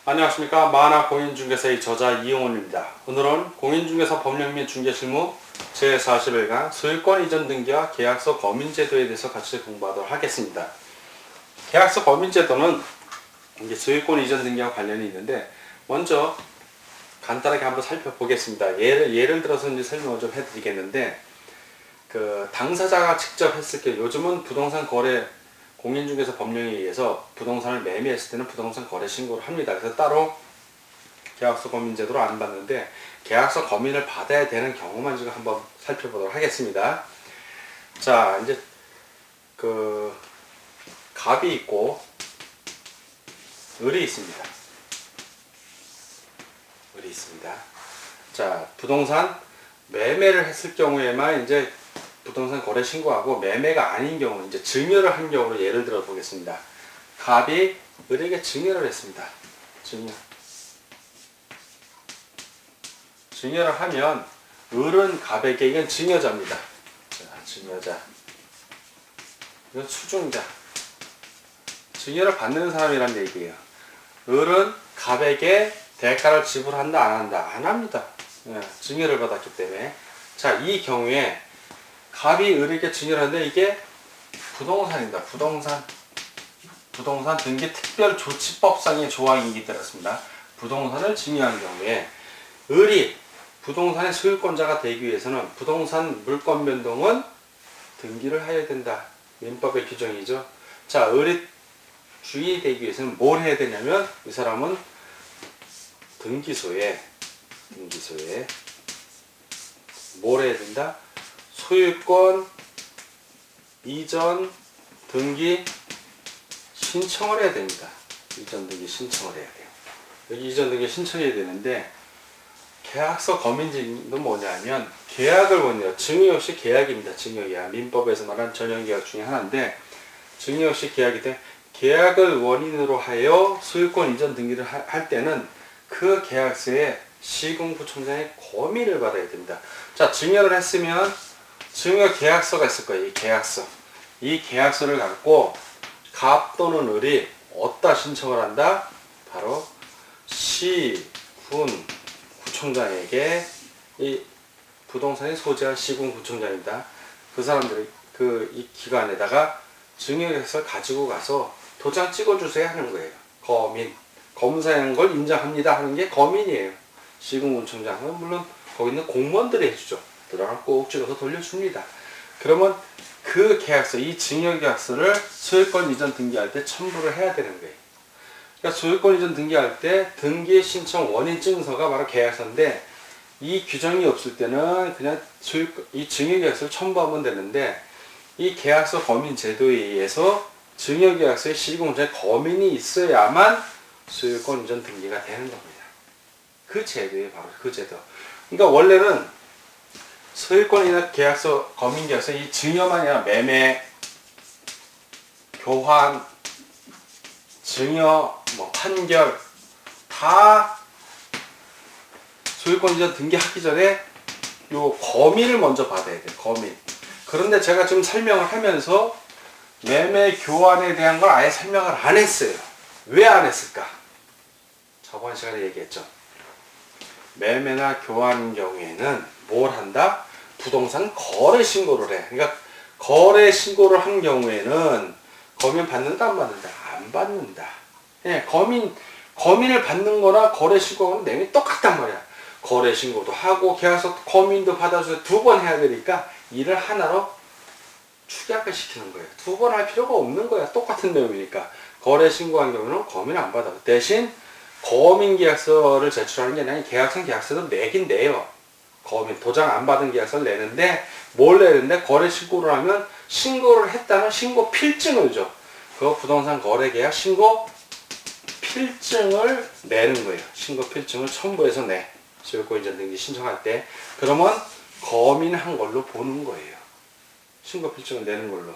안녕하십니까. 만화 공인중개사의 저자 이용훈입니다. 오늘은 공인중개사 법령 및 중개실무 제41강 소유권 이전 등기와 계약서 검인제도에 대해서 같이 공부하도록 하겠습니다. 계약서 검인제도는 이제 소유권 이전 등기와 관련이 있는데, 먼저 간단하게 한번 살펴보겠습니다. 예를 들어서 이제 설명을 좀 해드리겠는데, 당사자가 직접 했을 때, 요즘은 부동산 거래 공인중개사 법령에 의해서 부동산을 매매했을 때는 부동산 거래 신고를 합니다. 그래서 따로 계약서 검인제도를 안 받는데, 계약서 검인을 받아야 되는 경우만 지금 한번 살펴보도록 하겠습니다. 자, 이제 갑이 있고 을이 있습니다. 을이 있습니다. 자, 부동산 매매를 했을 경우에만 이제 부동산 거래 신고하고, 매매가 아닌 경우, 이제 증여를 한 경우로 예를 들어 보겠습니다. 갑이 을에게 증여를 했습니다. 증여를 하면 을은 갑에게, 이건 증여자입니다. 자, 증여자. 이건 수중자. 증여를 받는 사람이란 얘기예요. 을은 갑에게 대가를 지불한다, 안 한다? 안 합니다. 증여를 받았기 때문에. 자, 이 경우에 갑이 을에게 증여를 하는데, 이게 부동산입니다. 부동산 등기 특별조치법상의 조항이 들었습니다. 부동산을 증여한 경우에 을이 부동산의 소유권자가 되기 위해서는 부동산 물권 변동은 등기를 해야 된다. 민법의 규정이죠. 자, 을이 주인이 되기 위해서는 뭘 해야 되냐면, 이 사람은 등기소에 뭘 해야 된다? 소유권 이전 등기 신청을 해야 됩니다. 이전 등기 신청을 해야 돼요. 여기 이전 등기 신청해야 되는데, 계약서 검인제는 뭐냐면, 계약을 원해요. 증여 없이 계약입니다. 증여계약. 민법에서 말하는 전형계약 중에 하나인데, 증여 없이 계약이 돼. 계약을 원인으로 하여 소유권 이전 등기를 할 때는 그 계약서에 시군구청장의 검의를 받아야 됩니다. 자, 증여를 했으면 증여 계약서가 있을 거예요. 이 계약서를 갖고 갑 또는 을이 어디다 신청을 한다? 바로 시군구청장에게, 이 부동산이 소재한 시군구청장입니다. 그 사람들이 이 기관에다가 증여계약서를 가지고 가서 도장 찍어주세요 하는 거예요. 검인. 검사한 걸 인정합니다 하는 게 검인이에요. 시군구청장은 물론 거기 있는 공무원들이 해주죠. 도장을 꼭 찍어서 돌려줍니다. 그러면 그 계약서, 이 증여계약서를 소유권 이전 등기할 때 첨부를 해야 되는 거예요. 그러니까 소유권 이전 등기할 때 등기 신청 원인 증서가 바로 계약서인데, 이 규정이 없을 때는 그냥 이 증여계약서를 첨부하면 되는데, 이 계약서 검인 제도에 의해서 증여계약서에 시군구청의 검인이 있어야만 소유권 이전 등기가 되는 겁니다. 그 제도에 바로 그 제도. 그러니까 원래는 소유권이나 계약서, 검인계약서, 이 증여만이 아니라 매매, 교환, 증여, 판결 다 소유권 이전 등기하기 전에 요 검인을 먼저 받아야 돼요. 검인. 그런데 제가 지금 설명을 하면서 매매, 교환에 대한 걸 아예 설명을 안 했어요. 왜 안 했을까? 저번 시간에 얘기했죠. 매매나 교환 경우에는 뭘 한다? 부동산 거래 신고를 해. 그러니까 거래 신고를 한 경우에는 검인 받는다, 안 받는다? 안 받는다. 검인을 받는 거나 거래 신고하고는 내용이 똑같단 말이야. 거래 신고도 하고 계약서 검인도 받아서 두 번 해야 되니까 일을 하나로 축약을 시키는 거예요. 두 번 할 필요가 없는 거야. 똑같은 내용이니까. 거래 신고한 경우는 검인 안 받아. 대신 검인 계약서를 제출하는 게 아니라 계약성 계약서도 내긴 내요. 검인, 도장 안 받은 계약서를 내는데, 뭘 내는데, 거래 신고를 하면 신고를 했다는 신고 필증을 줘. 그 부동산 거래 계약 신고 필증을 내는 거예요. 신고 필증을 첨부해서 내. 소유권 이전 등기 신청할 때. 그러면 검인한 걸로 보는 거예요. 신고 필증을 내는 걸로.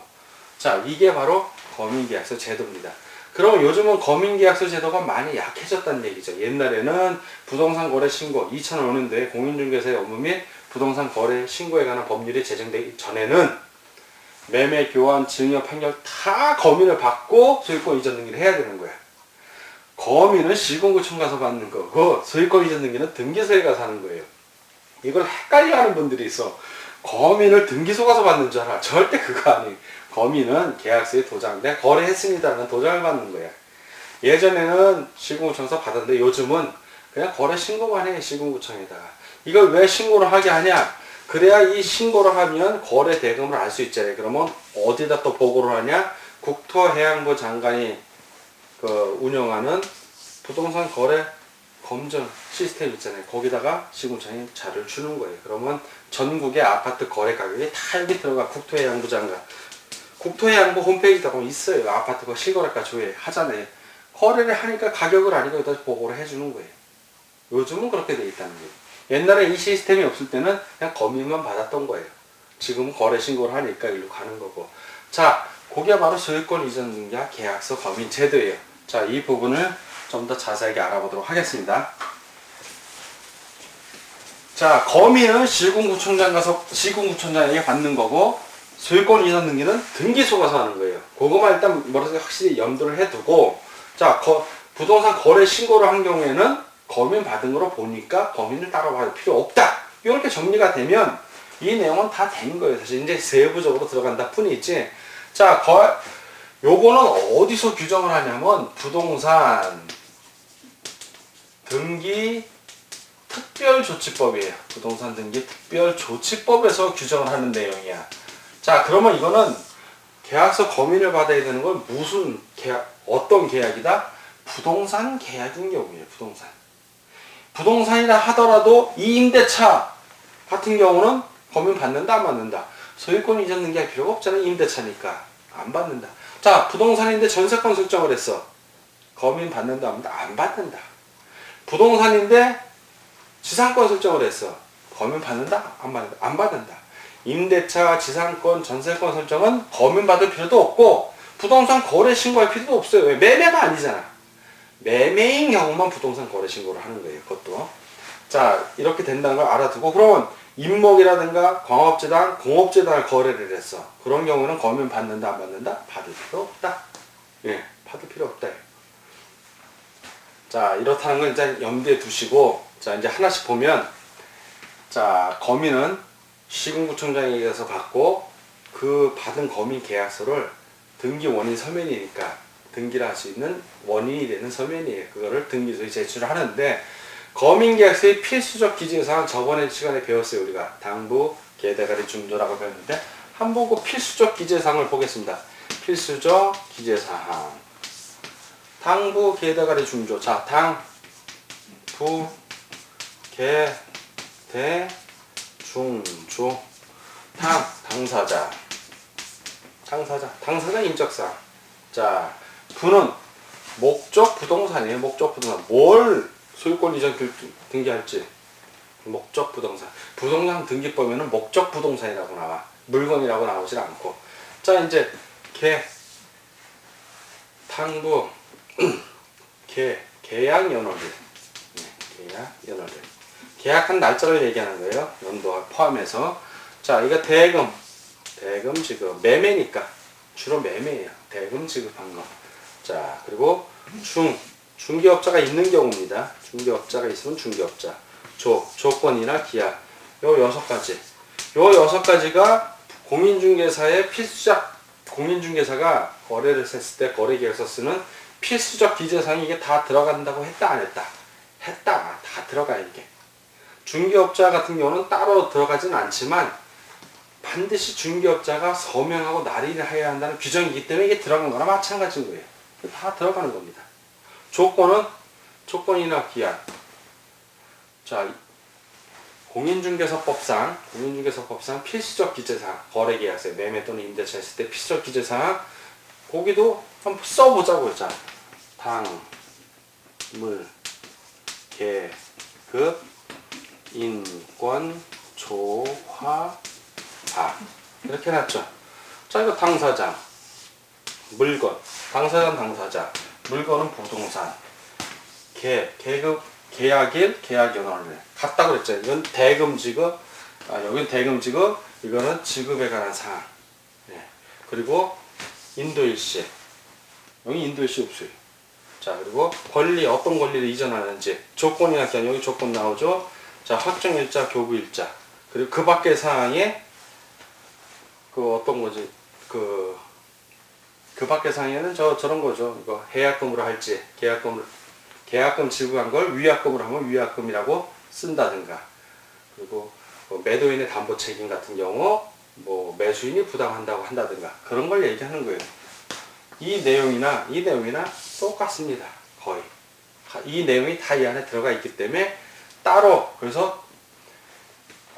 자, 이게 바로 검인계약서 제도입니다. 그럼 요즘은 검인계약서 제도가 많이 약해졌다는 얘기죠. 옛날에는 부동산 거래 신고, 2005년도에 공인중개사의 업무 및 부동산 거래 신고에 관한 법률이 제정되기 전에는 매매, 교환, 증여, 판결 다 검인을 받고 소유권 이전 등기를 해야 되는 거야. 검인은 시군구청 가서 받는 거고 소유권 이전 등기는 등기소에 가서 하는 거예요. 이걸 헷갈려하는 분들이 있어. 검인을 등기소 가서 받는 줄 알아. 절대 그거 아니에요. 검인은 계약서에 도장돼 거래했습니다라는 도장을 받는 거야. 예전에는 시군구청에서 받았는데 요즘은 그냥 거래 신고만 해. 시군구청에다가. 이걸 왜 신고를 하게 하냐? 그래야 이 신고를 하면 거래 대금을 알 수 있잖아요. 그러면 어디다 또 보고를 하냐? 국토해양부 장관이 운영하는 부동산 거래 검증 시스템 있잖아요. 거기다가 시군구청이 자료를 주는 거예요. 그러면 전국의 아파트 거래 가격이 다 여기 들어가. 국토해양부 장관. 국토해양부 홈페이지에 보면 있어요. 아파트 거 실거래가 조회 하잖아요. 거래를 하니까 가격을 아니까 여기다 보고를 해주는 거예요. 요즘은 그렇게 돼 있다는 거예요. 옛날에 이 시스템이 없을 때는 그냥 검인만 받았던 거예요. 지금은 거래 신고를 하니까 일로 가는 거고. 자, 그게 바로 소유권 이전 등기와 계약서 검인 제도예요. 자, 이 부분을 좀 더 자세하게 알아보도록 하겠습니다. 자, 검인은 시군구청장에게 받는 거고, 소유권 이전 등기는 등기소 가서 하는 거예요. 그거만 일단 머릿속에 확실히 염두를 해두고, 자, 부동산 거래 신고를 한 경우에는 검인 받은 거로 보니까 검인을 따로 받을 필요 없다. 이렇게 정리가 되면 이 내용은 다 된 거예요. 사실 이제 세부적으로 들어간다 뿐이지. 자, 요거는 어디서 규정을 하냐면 부동산 등기 특별조치법이에요. 부동산 등기 특별조치법에서 규정을 하는 내용이야. 자, 그러면 이거는 계약서 검인을 받아야 되는 건 무슨 계약, 어떤 계약이다? 부동산 계약인 경우예요. 부동산이라 하더라도 이 임대차 같은 경우는 검인 받는다 안 받는다? 소유권 이전 등기할 필요가 없잖아요. 임대차니까 안 받는다. 자, 부동산인데 전세권 설정을 했어. 검인 받는다 안 받는다? 안 받는다. 부동산인데 지상권 설정을 했어. 검인 받는다 안 받는다? 안 받는다. 임대차, 지상권, 전세권 설정은 검인 받을 필요도 없고 부동산 거래 신고할 필요도 없어요. 왜? 매매가 아니잖아. 매매인 경우만 부동산 거래 신고를 하는 거예요. 그것도. 자, 이렇게 된다는 걸 알아두고 그러면 임목이라든가 광업재단, 공업재단을 거래를 했어. 그런 경우는 검인 받는다 안 받는다? 받을 필요 없다. 예, 받을 필요 없다. 자, 이렇다는 걸 일단 염두에 두시고 자, 이제 하나씩 보면 자, 검인은 시군구청장에게서 받고 그 받은 검인 계약서를 등기 원인 서면이니까 등기를 할 수 있는 원인이 되는 서면이에요. 그거를 등기소에 제출을 하는데 검인계약서의 필수적 기재사항 저번에 시간에 배웠어요. 우리가 당부, 계대가리, 중조라고 배웠는데 한번 그 필수적 기재사항을 보겠습니다. 필수적 기재사항 당부, 계대가리, 중조. 자, 당부, 계대, 중조. 당사자 인적사항. 자, 부는 목적 부동산이에요. 목적 부동산. 뭘 소유권 이전 등기할지. 목적 부동산. 부동산 등기법에는 목적 부동산이라고 나와. 물건이라고 나오질 않고. 자, 이제 당부, 계약 연월일. 계약 연월일. 계약한 날짜를 얘기하는 거예요. 연도와 포함해서. 자, 이거 대금 지급. 매매니까. 주로 매매예요. 대금 지급한 거. 자, 그리고 중개업자가 있는 경우입니다. 중개업자가 있으면 중개업자. 조건이나 기약. 요 6가지. 요 6가지가 공인중개사의 필수적, 공인중개사가 거래를 했을 때 거래계약서 쓰는 필수적 기재사항이 이게 다 들어간다고 했다 안 했다? 했다. 다 들어가 이게. 중개업자 같은 경우는 따로 들어가진 않지만 반드시 중개업자가 서명하고 날인을 해야 한다는 규정이기 때문에 이게 들어간 거나 마찬가지인 거예요. 다 들어가는 겁니다. 조건이나 기한. 자, 공인중개사법상 필수적 기재사항, 거래계약서, 매매 또는 임대차 했을 때 필수적 기재사항, 거기도 한번 써보자고 했잖아. 계급, 인권, 조화, 이렇게 해놨죠. 자, 이거 당사자, 물건, 당사자, 물건은 부동산, 계급, 계약일, 계약연월일 같다고 그랬죠. 이건 대금 지급, 여긴 대금 지급, 이거는 지급에 관한 사항. 네. 그리고 인도일시. 여기 인도일시 없어요. 자, 그리고 권리, 어떤 권리를 이전하는지. 조건이나 기한, 여기 조건 나오죠. 자, 확정일자, 교부일자. 그리고 그 밖의 사항에, 어떤 거지, 그 밖의 사항에는 저런 거죠. 이거 해약금으로 할지, 계약금 지급한 걸 위약금으로 하면 위약금이라고 쓴다든가. 그리고 매도인의 담보 책임 같은 경우, 매수인이 부담한다고 한다든가. 그런 걸 얘기하는 거예요. 이 내용이나 똑같습니다. 거의. 이 내용이 다 이 안에 들어가 있기 때문에 따로, 그래서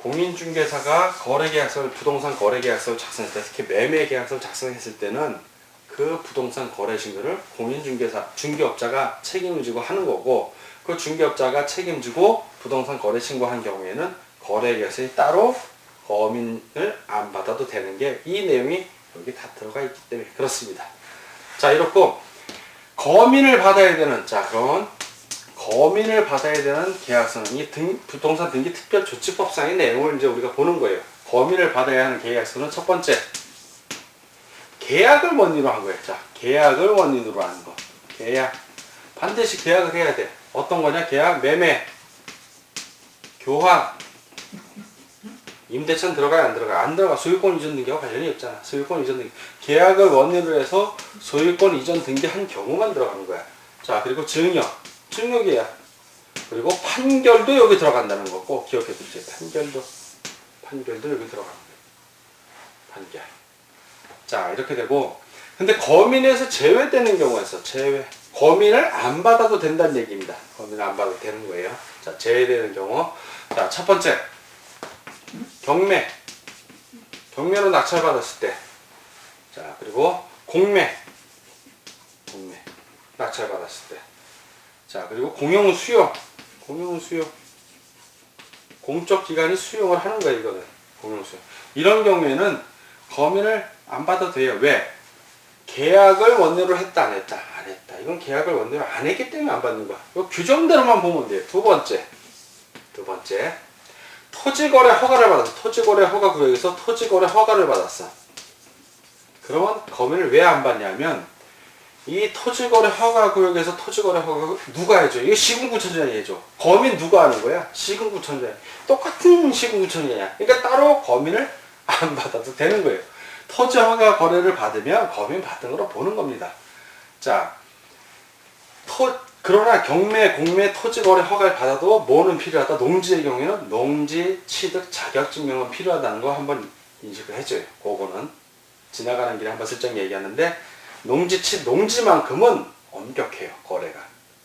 공인중개사가 거래계약서를, 부동산 거래계약서를 작성했을 때, 특히 매매계약서를 작성했을 때는 그 부동산 거래 신고를 공인중개사, 중개업자가 책임을 지고 하는 거고, 그 중개업자가 책임지고 부동산 거래 신고한 경우에는 거래계약서에 따로 거민을 안 받아도 되는 게 이 내용이 여기 다 들어가 있기 때문에 그렇습니다. 자, 이렇고 거민을 받아야 되는, 그런 거민을 받아야 되는 계약서는 이 부동산 등기 특별조치법상의 내용을 이제 우리가 보는 거예요. 거민을 받아야 하는 계약서는 첫 번째, 계약을 원인으로 한 거예요. 자, 계약을 원인으로 하는 거. 계약. 반드시 계약을 해야 돼. 어떤 거냐? 계약, 매매, 교환, 임대차는 들어가야 안 들어가? 안 들어가. 소유권 이전 등기와 관련이 없잖아. 소유권 이전 등기. 계약을 원인으로 해서 소유권 이전 등기한 경우만 들어가는 거야. 자, 그리고 증여 계약. 그리고 판결도 여기 들어간다는 거 꼭 기억해 두세요. 판결도 여기 들어가는 거예요. 판결. 자, 이렇게 되고, 근데 거민에서 제외되는 경우가 있어. 거민을 안 받아도 된다는 얘기입니다. 거민을 안 받아도 되는 거예요. 자, 제외되는 경우. 자, 첫 번째. 경매로 낙찰받았을 때. 자, 그리고 공매. 낙찰받았을 때. 자, 그리고 공용수용. 공적 기관이 수용을 하는 거예요, 이거는. 공용수용. 이런 경우에는 거민을 안 받아도 돼요. 왜? 계약을 원료로 했다, 안 했다? 안 했다. 이건 계약을 원료로 안 했기 때문에 안 받는 거야. 이거 규정대로만 보면 돼요. 두 번째. 토지거래 허가를 받았어. 토지거래 허가 구역에서 토지거래 허가를 받았어. 그러면 거민을 왜 안 받냐면, 이 토지거래 허가 구역에서 토지거래 허가 누가 해줘? 이거 시군구청장이 해줘. 거민 누가 하는 거야? 시군구청장이. 똑같은 시군구청장이야. 그러니까 따로 거민을 안 받아도 되는 거예요. 토지 허가 거래를 받으면 거민 받은 거로 보는 겁니다. 자, 그러나 경매, 공매, 토지거래 허가를 받아도 뭐는 필요하다? 농지의 경우에는 농지 취득 자격증명은 필요하다는 거 한번 인식을 해줘요. 그거는 지나가는 길에 한번 슬쩍 얘기하는데, 농지만큼은 엄격해요, 거래가.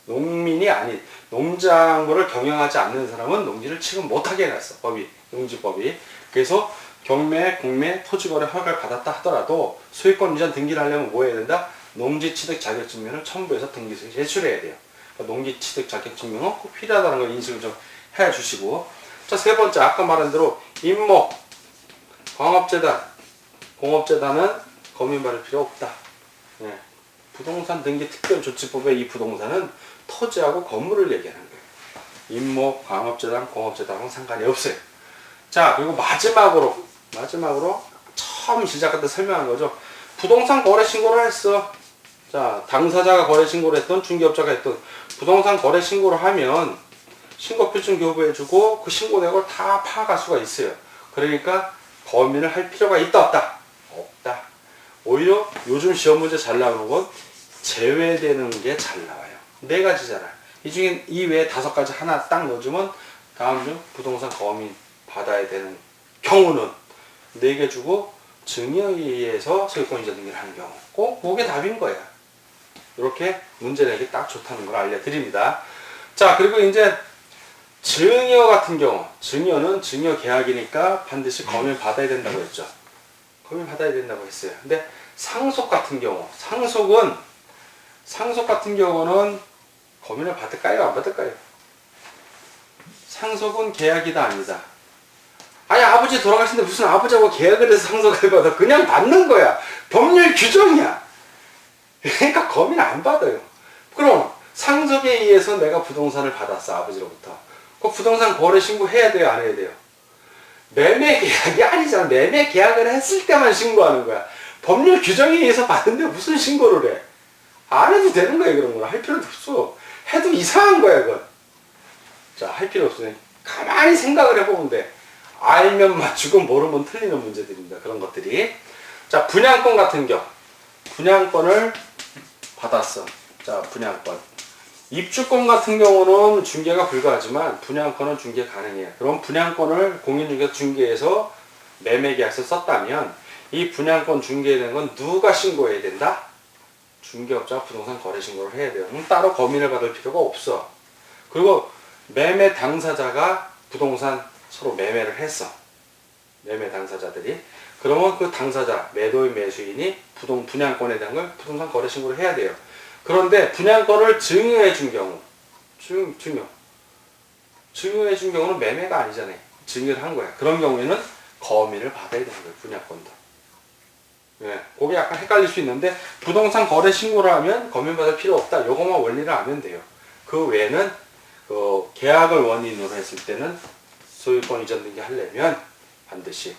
농민이 아닌, 농작물을 경영하지 않는 사람은 농지를 취급 못하게 해놨어, 농지법이. 그래서 경매, 공매, 토지거래 허가를 받았다 하더라도 소유권 이전 등기를 하려면 뭐 해야 된다? 농지 취득 자격증명을 첨부해서 등기소에 제출해야 돼요. 그러니까 농지 취득 자격증명은 꼭 필요하다는 걸 인식을 좀 해주시고. 자, 세 번째, 아까 말한 대로 임목, 광업재단, 공업재단은 거민 받을 필요 없다. 네. 부동산 등기 특별조치법의 이 부동산은 토지하고 건물을 얘기하는 거예요. 임목, 광업재단, 공업재단은 상관이 없어요. 자, 그리고 마지막으로 처음 시작할 때 설명한 거죠. 부동산 거래 신고를 했어. 자, 당사자가 거래 신고를 했던, 중개업자가 했던 부동산 거래 신고를 하면 신고 필증 교부해주고 그 신고 내역을 다 파악할 수가 있어요. 그러니까 거민을 할 필요가 있다, 없다? 없다. 오히려 요즘 시험 문제 잘 나오는 건 제외되는 게 잘 나와요. 네 가지잖아. 이 중에 이 외에 5가지 하나 딱 넣어주면 다음 중 부동산 거민 받아야 되는 경우는 4개 주고 증여에 의해서 소유권 이전 등기를 하는 경우. 꼭 그게 답인 거야. 이렇게 문제 내기 딱 좋다는 걸 알려드립니다. 자, 그리고 이제 증여 같은 경우, 증여는 증여 계약이니까 반드시 거민 받아야 된다고 했죠. 거민 받아야 된다고 했어요. 근데 상속 같은 경우, 상속 같은 경우는 거민을 받을까요? 안 받을까요? 상속은 계약이다, 아니다? 아니, 아버지 돌아가신데 무슨 아버지하고 계약을 해서 상속을 받아? 그냥 받는 거야. 법률 규정이야. 그러니까 거민 안 받아요. 그럼 상속에 의해서 내가 부동산을 받았어, 아버지로부터. 그 부동산 거래 신고해야 돼요, 안 해야 돼요? 매매 계약이 아니잖아. 매매 계약을 했을 때만 신고하는 거야. 법률 규정에 의해서 받는데 무슨 신고를 해? 안 해도 되는 거야, 그런 걸. 할 필요도 없어. 해도 이상한 거야, 그건. 자, 할 필요 없으니 가만히 생각을 해보면 돼. 알면 맞추고 모르면 틀리는 문제들입니다. 그런 것들이. 자, 분양권 같은 경우. 분양권을 받았어. 자, 분양권. 입주권 같은 경우는 중개가 불가하지만 분양권은 중개 가능해요. 그럼 분양권을 공인중개사 중개해서 매매계약서 썼다면 이 분양권 중개된 건 누가 신고해야 된다? 중개업자가 부동산 거래 신고를 해야 돼요. 따로 검인을 받을 필요가 없어. 그리고 매매 당사자가 부동산 서로 매매를 했어. 매매 당사자들이. 그러면 그 당사자, 매도인, 매수인이 분양권에 대한 걸 부동산 거래 신고를 해야 돼요. 그런데 분양권을 증여해 준 경우, 증여해 준 경우는 매매가 아니잖아요. 증여를 한 거야. 그런 경우에는 검인을 받아야 되는 거예요. 분양권도. 예, 그게 약간 헷갈릴 수 있는데 부동산 거래 신고를 하면 검인 받을 필요 없다. 요것만 원리를 알면 돼요. 그 외에는 계약을 원인으로 했을 때는 소유권 이전 등기 하려면 반드시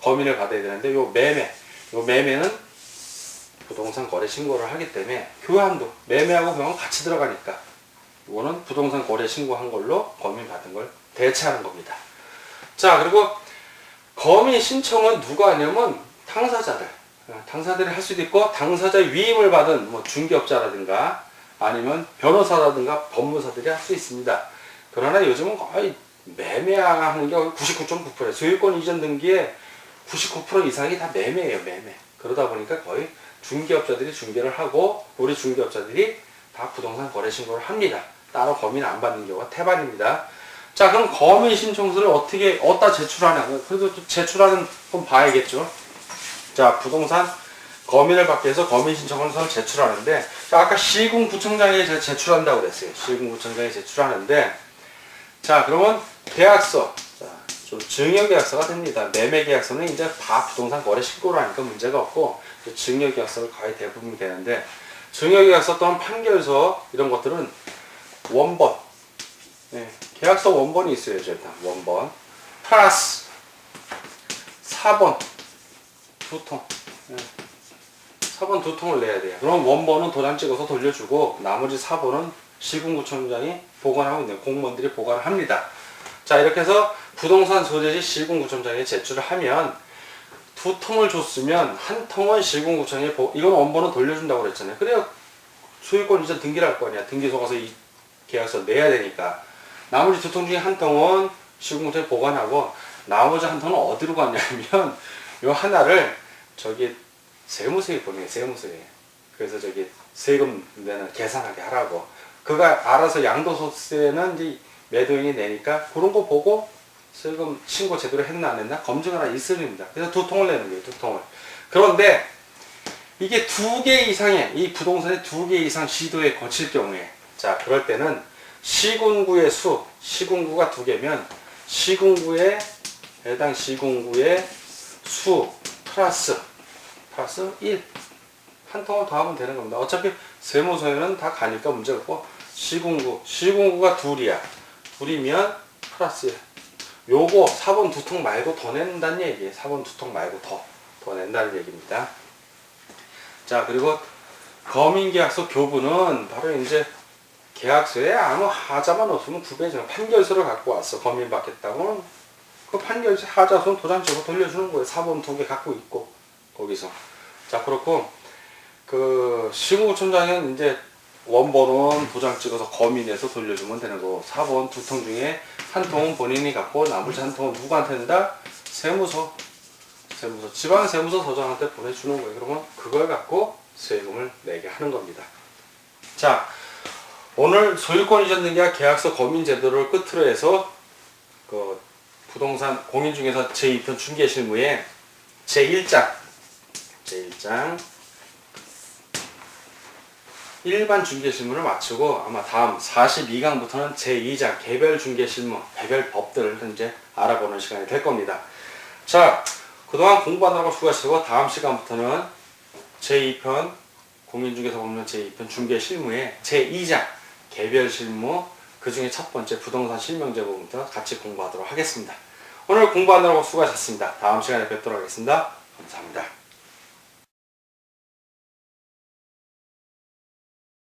검인을 받아야 되는데 요 매매는 부동산 거래 신고를 하기 때문에 교환도 매매하고 교환 같이 들어가니까 이거는 부동산 거래 신고한 걸로 검인 받은 걸 대체하는 겁니다. 자, 그리고 검인 신청은 누가 하냐면 당사자들이 할 수도 있고 당사자의 위임을 받은 뭐 중개업자라든가 아니면 변호사라든가 법무사들이 할 수 있습니다. 그러나 요즘은 거의 매매하는 게 99.9%, 소유권 이전 등기에 99% 이상이 다 매매예요, 매매. 그러다 보니까 거의 중개업자들이 중개를 하고 우리 중개업자들이 다 부동산 거래 신고를 합니다. 따로 검인 안 받는 경우가 태반입니다. 자, 그럼 검인 신청서를 어디다 제출하냐? 그래도 제출하는 건 봐야겠죠. 자, 부동산 검인을 받기 위해서 검인 신청서를 제출하는데, 자, 아까 시군구청장에 제출한다고 그랬어요. 시군구청장에 제출하는데, 자, 그러면 계약서, 자, 좀 증여계약서가 됩니다. 매매계약서는 이제 다 부동산 거래 신고를 하니까 문제가 없고, 증여계약서를 거의 대부분 되는데, 증여계약서 또한 판결서, 이런 것들은 원본, 네, 계약서 원본이 있어야죠. 일단 원본 플러스 4번 두 통, 네, 4번 두 통을 내야 돼요. 그럼 원본은 도장 찍어서 돌려주고 나머지 4번은 시군구청장이 보관하고 있는 공무원들이 보관을 합니다. 자, 이렇게 해서 부동산 소재지 시군구청장에 제출을 하면 두 통을 줬으면 한 통은 시군구청에 이건 원본은 돌려준다고 그랬잖아요. 그래야 소유권 이전 등기를 할 거 아니야. 등기소 가서 이 계약서 내야 되니까. 나머지 두 통 중에 한 통은 시군구청에 보관하고 나머지 한 통은 어디로 갔냐면 요 하나를 저기 세무서에 보내요. 세무서에. 그래서 저기 세금 내는 계산하게 하라고. 그가 알아서 양도소득세는 이제 매도인이 내니까 그런 거 보고 세금 신고 제대로 했나 안 했나 검증 하나 있습니다. 그래서 두 통을 내는 거예요. 두 통을. 그런데 이게 2개 이상의 이 부동산이 2개 이상 시도에 거칠 경우에 자, 그럴 때는 시군구의 시군구가 2개면 시군구의 해당 시군구의 수 플러스 1 한 통을 더 하면 되는 겁니다. 어차피 세무서에는 다 가니까 문제가 없고 시군구가 둘이면 플러스 1 요거 4번 두 통 말고 더 낸다는 얘기예요. 4번 두 통 말고 더 낸다는 얘기입니다. 자, 그리고 검인계약서 교부는 바로 이제 계약서에 아무 하자만 없으면 구배정 판결서를 갖고 왔어. 검인 받겠다고 그 판결서 하자서는 도장 찍어 돌려주는 거예요. 4번 두 개 갖고 있고 거기서. 자, 그렇고 그 시군구청장은 이제 원본은 도장 찍어서 검인해서 돌려주면 되는 거고 4번 두 통 중에 한 통은 본인이 갖고 나머지 한 통은 누구한테 낸다? 세무서 지방세무서 서장한테 보내주는 거예요. 그러면 그걸 갖고 세금을 내게 하는 겁니다. 자, 오늘 소유권 이전 등기와 계약서 검인 제도를 끝으로 해서 그 부동산 공인중개사 제2편 중개실무의 제1장 일반 중개실무를 마치고 아마 다음 42강부터는 제2장 개별 중개실무, 개별 법들을 이제 알아보는 시간이 될 겁니다. 자, 그동안 공부하느라고 수고하시고 다음 시간부터는 제2편 공인중개사 법률 제2편 중개실무의 제2장 개별 실무, 그 중에 첫 번째 부동산 실명제 부분부터 같이 공부하도록 하겠습니다. 오늘 공부하느라고 수고하셨습니다. 다음 시간에 뵙도록 하겠습니다. 감사합니다.